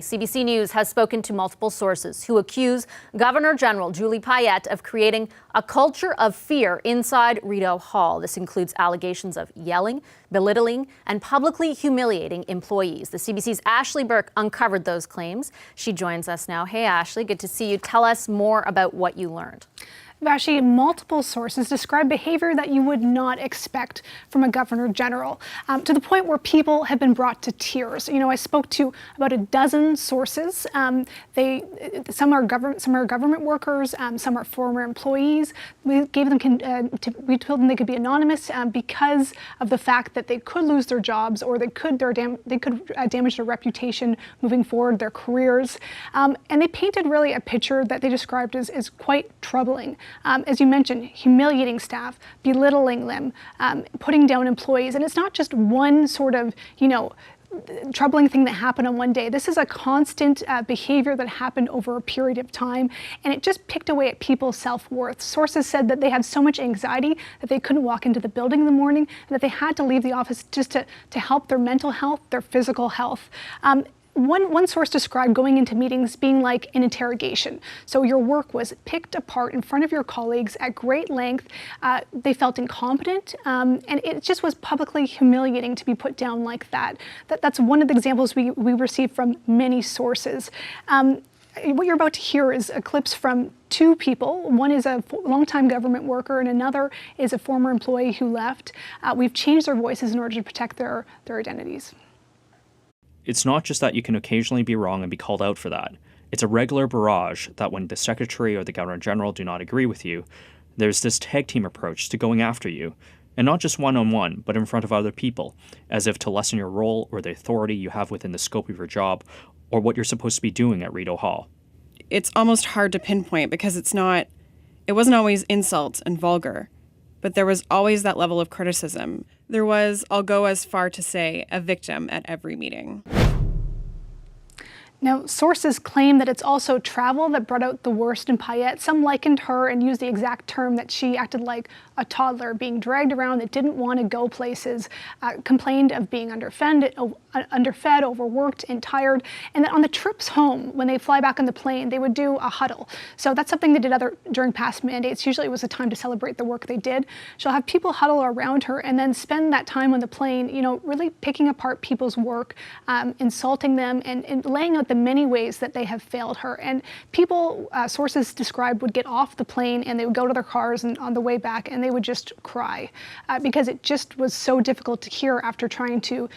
CBC News has spoken to multiple sources who accuse Governor General Payette of creating a culture of fear inside Rideau Hall. This includes allegations of yelling, belittling, and publicly humiliating employees. The CBC's Ashley Burke uncovered those claims. She joins us now. Hey, Ashley, good to see you. Tell us more about what you learned. Vashi, multiple sources describe behavior that you would not expect from a governor general, to the point where people have been brought to tears. You know, I spoke to about a dozen sources. Some are government workers, some are former employees. We told them they could be anonymous because of the fact that they could lose their jobs, or they could damage their reputation moving forward, their careers. And they painted really a picture that they described as quite troubling. As you mentioned, humiliating staff, belittling them, putting down employees. And it's not just one sort of, troubling thing that happened on one day. This is a constant behavior that happened over a period of time, and it just picked away at people's self-worth. Sources said that they had so much anxiety that they couldn't walk into the building in the morning, and that they had to leave the office just to help their mental health, their physical health. One source described going into meetings being like an interrogation. So your work was picked apart in front of your colleagues at great length. They felt incompetent, and it just was publicly humiliating to be put down like that. That's one of the examples we received from many sources. What you're about to hear is clips from two people. One is a longtime government worker, and another is a former employee who left. We've changed their voices in order to protect their identities. It's not just that you can occasionally be wrong and be called out for that. It's a regular barrage that when the Secretary or the Governor General do not agree with you, there's this tag team approach to going after you, and not just one-on-one, but in front of other people, as if to lessen your role or the authority you have within the scope of your job or what you're supposed to be doing at Rideau Hall. It's almost hard to pinpoint because it wasn't always insult and vulgar, but there was always that level of criticism. There was, I'll go as far to say, a victim at every meeting. Now, sources claim that it's also travel that brought out the worst in Payette. Some likened her and used the exact term that she acted like a toddler, being dragged around, that didn't want to go places, complained of being underfed, overworked, and tired. And that on the trips home, when they fly back on the plane, they would do a huddle. So that's something they did during past mandates. Usually it was a time to celebrate the work they did. She'll have people huddle around her and then spend that time on the plane, really picking apart people's work, insulting them, and laying out the many ways that they have failed her. And people, sources described, would get off the plane and they would go to their cars, and on the way back, and they would just cry because it just was so difficult to hear after trying to,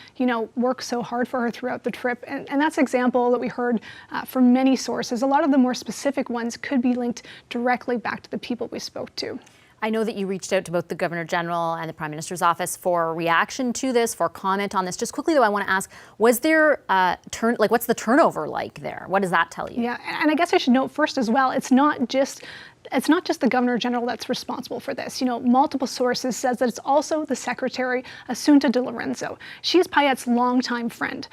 work so hard for her throughout the trip. And that's an example that we heard from many sources. A lot of the more specific ones could be linked directly back to the people we spoke to. I know that you reached out to both the Governor General and the Prime Minister's office for reaction to this, for comment on this. Just quickly, though, I want to ask, was there what's the turnover like there? What does that tell you? Yeah, and I guess I should note first as well, it's not just the Governor General that's responsible for this. Multiple sources says that it's also the Secretary, Assunta De Lorenzo. She is Payette's longtime friend,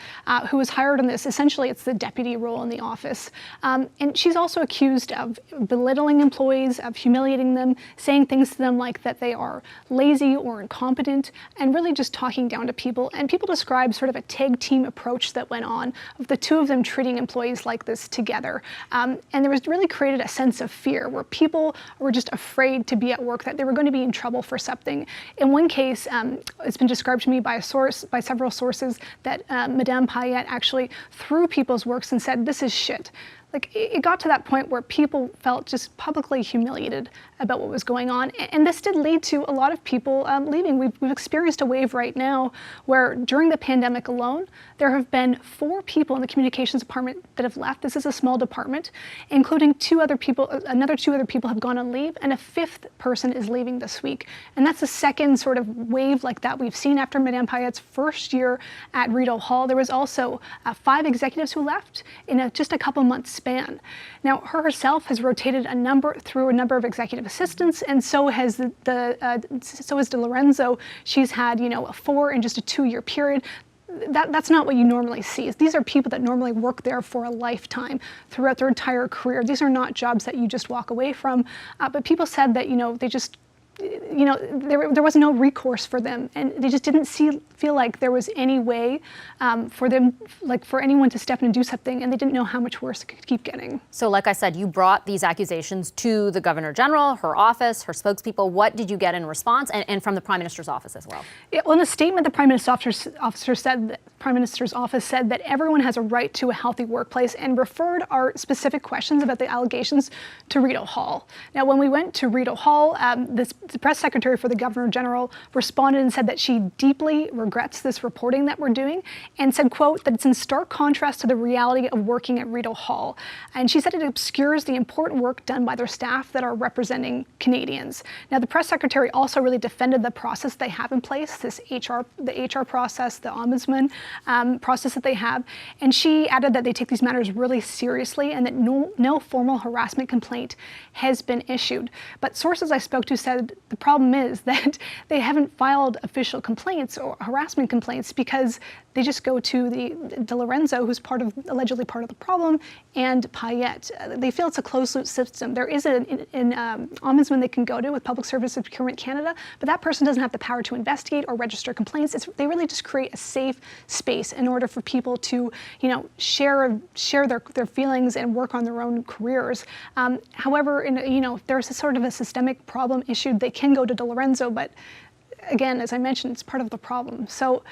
who was hired on this. Essentially, it's the deputy role in the office. And she's also accused of belittling employees, of humiliating them, saying things to them like that they are lazy or incompetent, and really just talking down to people. And people describe sort of a tag team approach that went on, of the two of them treating employees like this together. And there was really created a sense of fear where people were just afraid to be at work, that they were going to be in trouble for something. In one case, it's been described to me by several sources, that Madame Payette actually threw people's works and said, "This is shit." Like, it got to that point where people felt just publicly humiliated about what was going on. And this did lead to a lot of people leaving. We've experienced a wave right now where during the pandemic alone, there have been 4 people in the communications department that have left. This is a small department, including 2 other people. Another 2 other people have gone on leave, and a 5th person is leaving this week. And that's the second sort of wave like that we've seen after Madame Payette's first year at Rideau Hall. There was also 5 executives who left in just a couple months span. Now, her herself has rotated through a number of executive assistants, and so has De Lorenzo. She's had, a 4 in just a 2-year period. That's not what you normally see. These are people that normally work there for a lifetime throughout their entire career. These are not jobs that you just walk away from. But people said that, there was no recourse for them, and they just didn't feel like there was any way for them, like for anyone to step in and do something, and they didn't know how much worse it could keep getting. So like I said, you brought these accusations to the Governor General, her office, her spokespeople. What did you get in response, and from the Prime Minister's office as well? Yeah, well, in a statement, the Prime Minister's office said that everyone has a right to a healthy workplace and referred our specific questions about the allegations to Rideau Hall. Now, when we went to Rideau Hall, the press secretary for the Governor General responded and said that she deeply regrets this reporting that we're doing and said, quote, that it's in stark contrast to the reality of working at Rideau Hall. And she said it obscures the important work done by their staff that are representing Canadians. Now, the press secretary also really defended the process they have in place, the HR process, the ombudsman process that they have. And she added that they take these matters really seriously and that no formal harassment complaint has been issued. But sources I spoke to said the problem is that they haven't filed official complaints or harassment complaints because they just go to De Lorenzo, who's allegedly part of the problem, and Payette. They feel it's a closed-loop system. There is an ombudsman they can go to with Public Service Procurement Canada, but that person doesn't have the power to investigate or register complaints. They really just create a safe space in order for people to, share their feelings and work on their own careers. However, if there's a sort of a systemic problem issue, they can go to De Lorenzo, but again, as I mentioned, it's part of the problem. So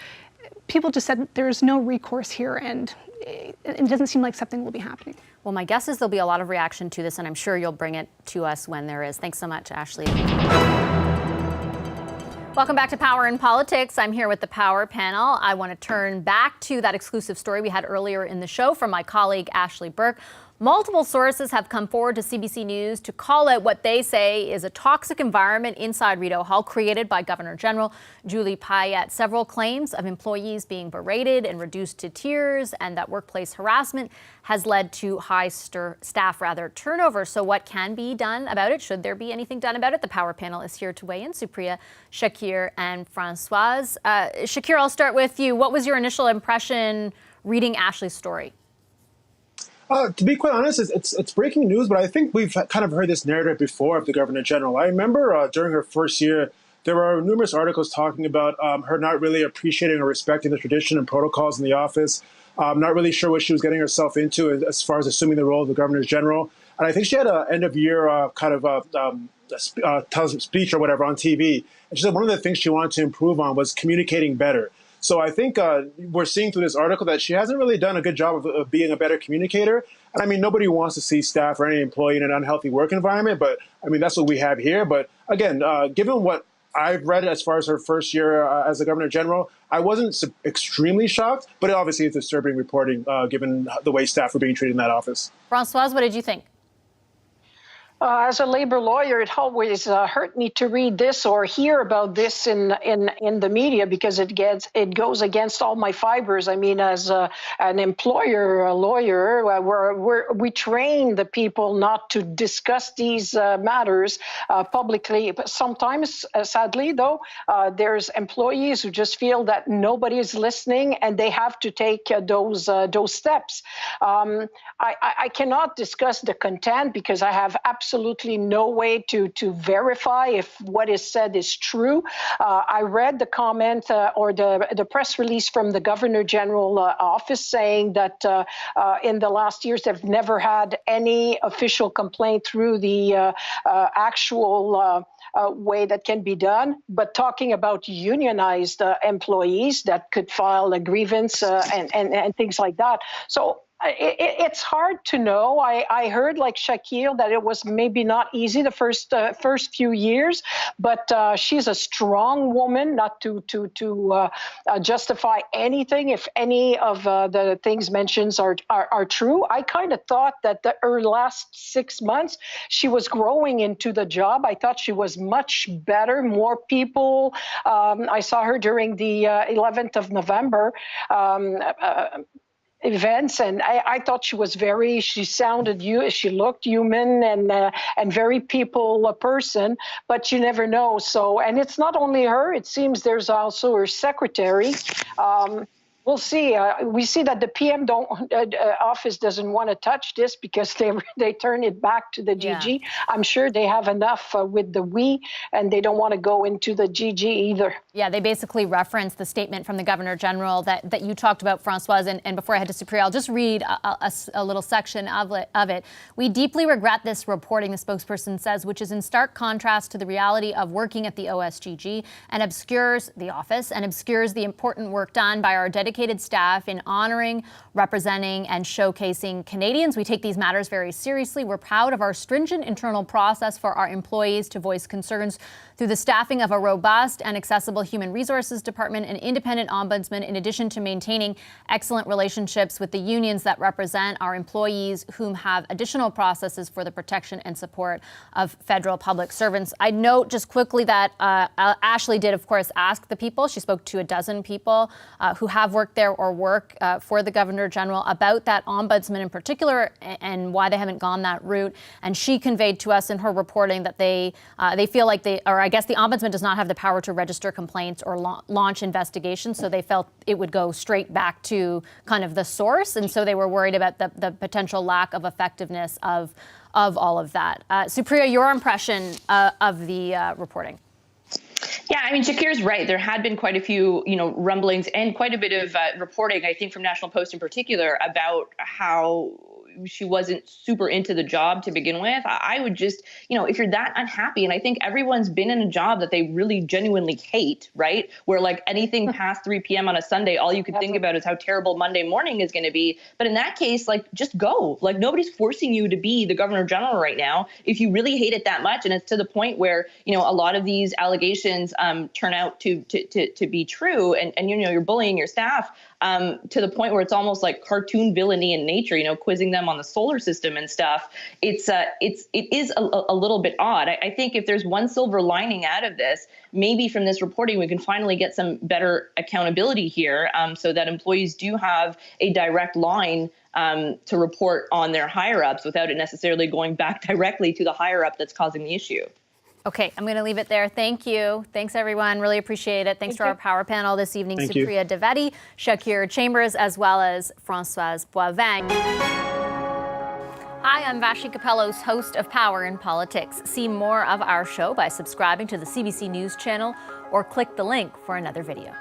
people just said there's no recourse here, and it doesn't seem like something will be happening. Well, my guess is there'll be a lot of reaction to this, and I'm sure you'll bring it to us when there is. Thanks so much, Ashley. Welcome back to Power in Politics. I'm here with the Power panel. I want to turn back to that exclusive story we had earlier in the show from my colleague Ashley Burke. Multiple sources have come forward to CBC News to call out what they say is a toxic environment inside Rideau Hall created by Governor General Julie Payette. Several claims of employees being berated and reduced to tears, and that workplace harassment has led to high staff turnover. So what can be done about it? Should there be anything done about it? The Power panel is here to weigh in. Supriya, Shakir, and Francoise. Shakir, I'll start with you. What was your initial impression reading Ashley's story? To be quite honest, it's breaking news, but I think we've kind of heard this narrative before of the Governor General. I remember during her first year, there were numerous articles talking about her not really appreciating or respecting the tradition and protocols in the office, not really sure what she was getting herself into as far as assuming the role of the Governor General. And I think she had an end-of-year speech or whatever on TV. And she said one of the things she wanted to improve on was communicating better. So I think we're seeing through this article that she hasn't really done a good job of being a better communicator. And I mean, nobody wants to see staff or any employee in an unhealthy work environment, but I mean, that's what we have here. But again, given what I've read as far as her first year as the Governor General, I wasn't extremely shocked, but obviously it's disturbing reporting given the way staff were being treated in that office. Francoise, what did you think? As a labor lawyer, it always hurt me to read this or hear about this in the media because it goes against all my fibers. I mean, as an employer, a lawyer, we train the people not to discuss these matters publicly. But sometimes, sadly, though, there's employees who just feel that nobody is listening and they have to take those steps. I cannot discuss the content because I have absolutely no way to verify if what is said is true. I read the comment or the press release from the Governor General office saying that in the last years they've never had any official complaint through the actual way that can be done, but talking about unionized employees that could file a grievance and things like that. So it's hard to know. I heard, like Shakir, that it was maybe not easy the first few years, but she's a strong woman, not to justify anything if any of the things mentioned are true. I kind of thought that her last 6 months, she was growing into the job. I thought she was much better, more people. I saw her during the 11th of November events, and I thought she looked human and very people person, but you never know. So, and it's not only her, it seems there's also her secretary. We'll see. We see that the PM office doesn't want to touch this because they turn it back to the GG. Yeah. I'm sure they have enough with the we, and they don't want to go into the GG either. Yeah, they basically referenced the statement from the Governor General that you talked about, Françoise. And before I head to Supriya, I'll just read a little section of it. We deeply regret this reporting, the spokesperson says, which is in stark contrast to the reality of working at the OSGG and obscures the office and obscures the important work done by our dedicated staff in honoring, representing, and showcasing Canadians. We take these matters very seriously. We're proud of our stringent internal process for our employees to voice concerns through the staffing of a robust and accessible human resources department and independent ombudsman, in addition to maintaining excellent relationships with the unions that represent our employees, whom have additional processes for the protection and support of federal public servants. I note just quickly that Ashley did, of course, ask the people. She spoke to a dozen people who have worked there or work for the Governor General about that ombudsman in particular and why they haven't gone that route. And she conveyed to us in her reporting that they feel like I guess the ombudsman does not have the power to register complaints or launch investigations, so they felt it would go straight back to kind of the source, and so they were worried about the potential lack of effectiveness of all of that. Supriya, your impression of the reporting? Yeah, I mean, Shakir's right. There had been quite a few, rumblings and quite a bit of reporting, I think, from National Post in particular, about how she wasn't super into the job to begin with. I would just, if you're that unhappy, and I think everyone's been in a job that they really genuinely hate, right? Where like anything past 3 p.m. on a Sunday, all you could think about is how terrible Monday morning is going to be. But in that case, like, just go. Like, nobody's forcing you to be the Governor General right now. If you really hate it that much, and it's to the point where, a lot of these allegations turn out to be true, and you're bullying your staff, to the point where it's almost like cartoon villainy in nature, quizzing them on the solar system and stuff. It is a little bit odd. I think if there's one silver lining out of this, maybe from this reporting, we can finally get some better accountability here, so that employees do have a direct line to report on their higher ups without it necessarily going back directly to the higher up that's causing the issue. Okay, I'm going to leave it there. Thank you. Thanks, everyone. Really appreciate it. Thanks to our power panel this evening, Supriya Dwivedi, Shakir Chambers, as well as Françoise Boivin. Hi, I'm Vashi Capellos, host of Power in Politics. See more of our show by subscribing to the CBC News channel or click the link for another video.